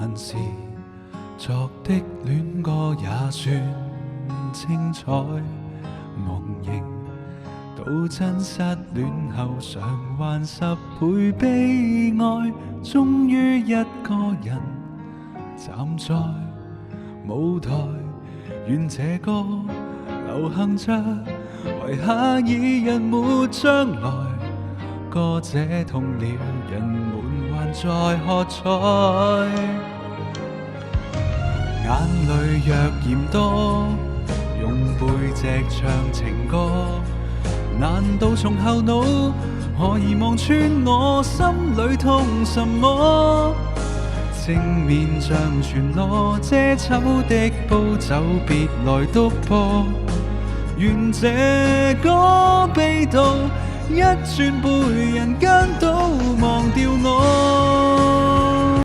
但是昨的戀歌也算精彩，忘形到真失戀後償還10倍悲哀，終於一個人站在舞台，願這歌流行着，為下一日沒將來，歌者痛了，人們還在喝彩。眼淚若嫌多，用背脊唱情歌，難道從後腦可以望穿我心裏痛什麼？正面像全裸遮醜的煲酒，別來篤破。願這歌悲到一轉背，人間都忘掉我。